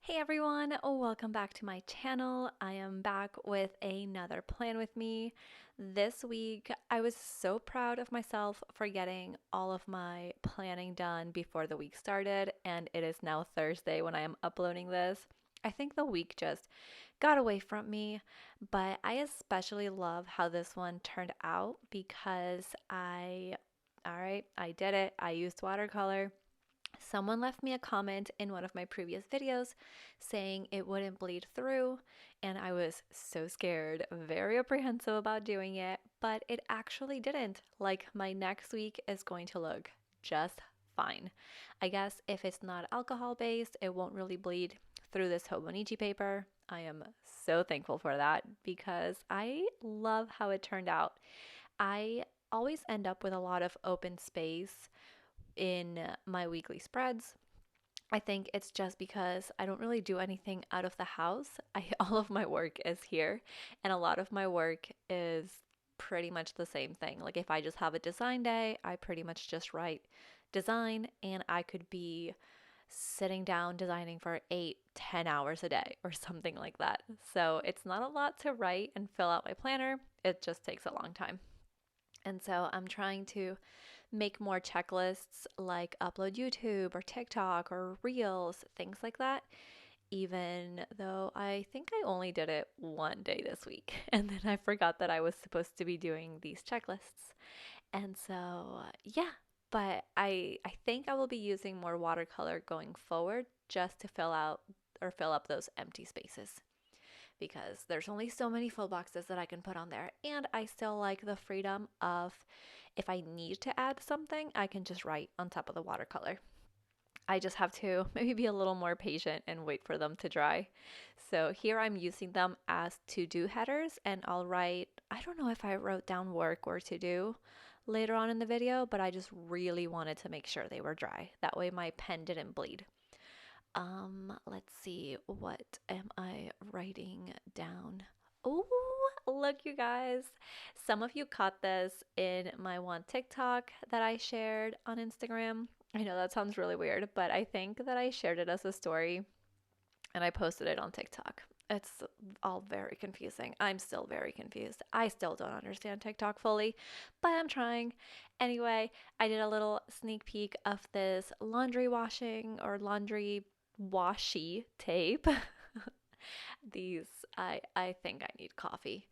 Hey everyone, welcome back to my channel. I am back with another plan with me. This week, I was so proud of myself for getting all of my planning done before the week started, and it is now Thursday when I am uploading this. I think the week just got away from me, but I especially love how this one turned out because all right, I did it. I used watercolor. Someone left me a comment in one of my previous videos saying it wouldn't bleed through, and I was so scared, very apprehensive about doing it, but it actually didn't. Like, my next week is going to look just fine. I guess if it's not alcohol based, it won't really bleed through this Hobonichi paper. I am so thankful for that because I love how it turned out. I always end up with a lot of open space in my weekly spreads. I think it's just because I don't really do anything out of the house. All of my work is here, and a lot of my work is pretty much the same thing. Like if I just have a design day, I pretty much just write design, and I could be sitting down designing for 8, 10 hours a day or something like that. So it's not a lot to write and fill out my planner. It just takes a long time. And so I'm trying to make more checklists like upload YouTube or TikTok or Reels, things like that. Even though I think I only did it one day this week. And then I forgot that I was supposed to be doing these checklists. And so, yeah, but I think I will be using more watercolor going forward just to fill up those empty spaces because there's only so many full boxes that I can put on there. And I still like the freedom of if I need to add something, I can just write on top of the watercolor. I just have to maybe be a little more patient and wait for them to dry. So here I'm using them as to do headers, and I'll write, I don't know if I wrote down work or to do later on in the video, but I just really wanted to make sure they were dry. That way my pen didn't bleed. Let's see, what am I writing down? Oh, look, you guys. Some of you caught this in my one TikTok that I shared on Instagram. I know that sounds really weird, but I think that I shared it as a story and I posted it on TikTok. It's all very confusing. I'm still very confused. I still don't understand TikTok fully, but I'm trying. Anyway, I did a little sneak peek of this laundry washing or laundry washi tape. I think I need coffee.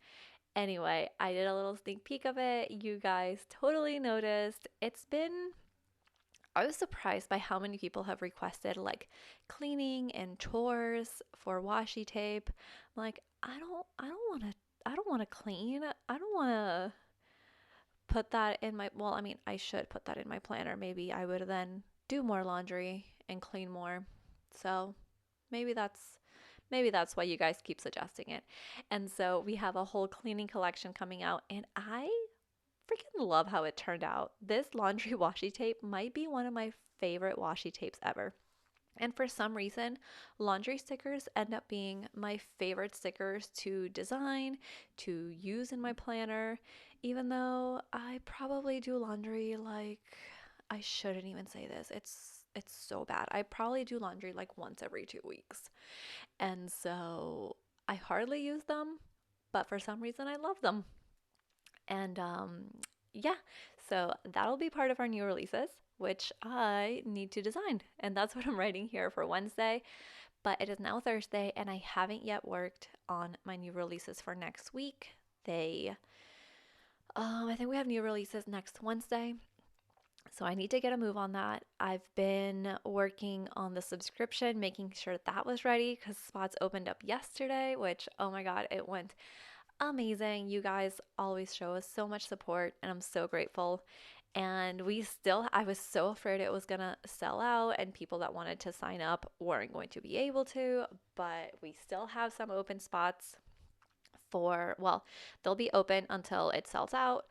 Anyway, I did a little sneak peek of it. You guys totally noticed. I was surprised by how many people have requested like cleaning and chores for washi tape. I'm like, I don't want to clean. I don't want to put that in my, well, I mean, I should put that in my planner. Maybe I would then do more laundry and clean more. So maybe that's maybe that's why you guys keep suggesting it. And so we have a whole cleaning collection coming out, and I freaking love how it turned out. This laundry washi tape might be one of my favorite washi tapes ever. And for some reason, laundry stickers end up being my favorite stickers to design, to use in my planner, even though I probably do laundry like I shouldn't even say this. It's so bad. I probably do laundry like once every 2 weeks. And so I hardly use them, but for some reason I love them. And yeah, so that'll be part of our new releases, which I need to design. And that's what I'm writing here for Wednesday. But it is now Thursday, and I haven't yet worked on my new releases for next week. I think we have new releases next Wednesday. So I need to get a move on that. I've been working on the subscription, making sure that was ready because spots opened up yesterday, which, oh my God, it went amazing. You guys always show us so much support, and I'm so grateful. And I was so afraid it was gonna sell out and people that wanted to sign up weren't going to be able to, but we still have some open spots well, they'll be open until it sells out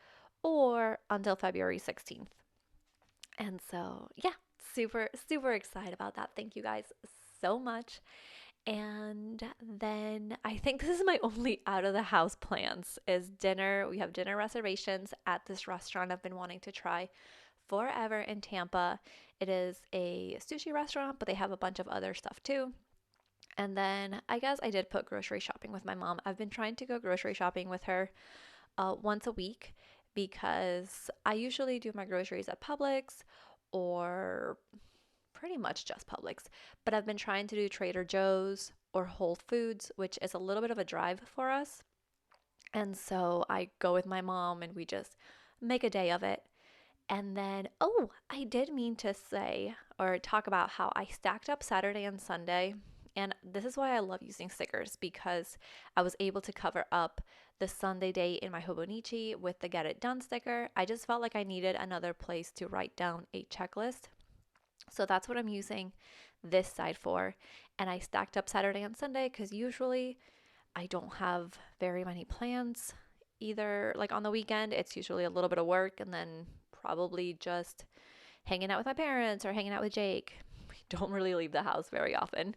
or until February 16th. And so, yeah, super, super excited about that. Thank you guys so much. And then I think this is my only out of the house plans is dinner. We have dinner reservations at this restaurant I've been wanting to try forever in Tampa. It is a sushi restaurant, but they have a bunch of other stuff too. And then I guess I did put grocery shopping with my mom. I've been trying to go grocery shopping with her once a week because I usually do my groceries at Publix or pretty much just Publix. But I've been trying to do Trader Joe's or Whole Foods, which is a little bit of a drive for us. And so I go with my mom and we just make a day of it. And then, oh, I did mean to say or talk about how I stacked up Saturday and Sunday. And this is why I love using stickers because I was able to cover up the Sunday day in my Hobonichi with the Get It Done sticker. I just felt like I needed another place to write down a checklist. So that's what I'm using this side for. And I stacked up Saturday and Sunday because usually I don't have very many plans either. Like on the weekend, it's usually a little bit of work and then probably just hanging out with my parents or hanging out with Jake. We don't really leave the house very often.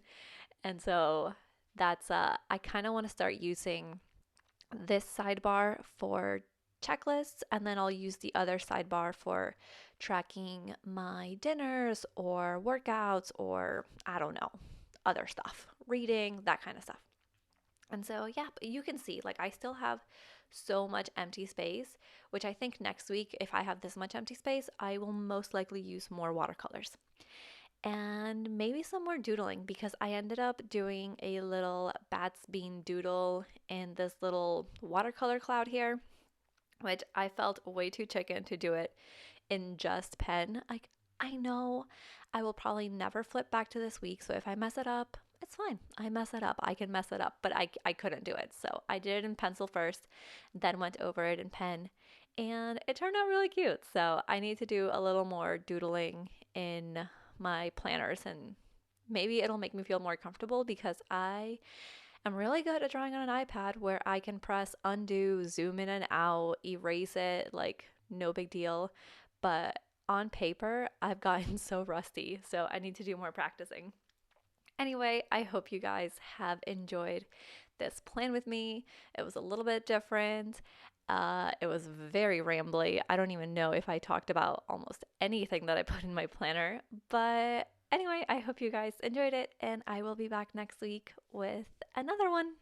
And so that's I kind of want to start using this sidebar for checklists, and then I'll use the other sidebar for tracking my dinners or workouts or I don't know, other stuff, reading, that kind of stuff. And so, yeah, but you can see like I still have so much empty space, which I think next week, if I have this much empty space, I will most likely use more watercolors and maybe some more doodling because I ended up doing a little Badtz bean doodle in this little watercolor cloud here, which I felt way too chicken to do it in just pen. Like, I know I will probably never flip back to this week, so if I mess it up, it's fine. I mess it up. I can mess it up, but I couldn't do it. So I did it in pencil first, then went over it in pen, and it turned out really cute. So I need to do a little more doodling in my planners, and maybe it'll make me feel more comfortable because I'm really good at drawing on an iPad where I can press undo, zoom in and out, erase it, like no big deal. But on paper, I've gotten so rusty, so I need to do more practicing. Anyway, I hope you guys have enjoyed this plan with me. It was a little bit different. It was very rambly. I don't even know if I talked about almost anything that I put in my planner. But anyway, I hope you guys enjoyed it, and I will be back next week with another one.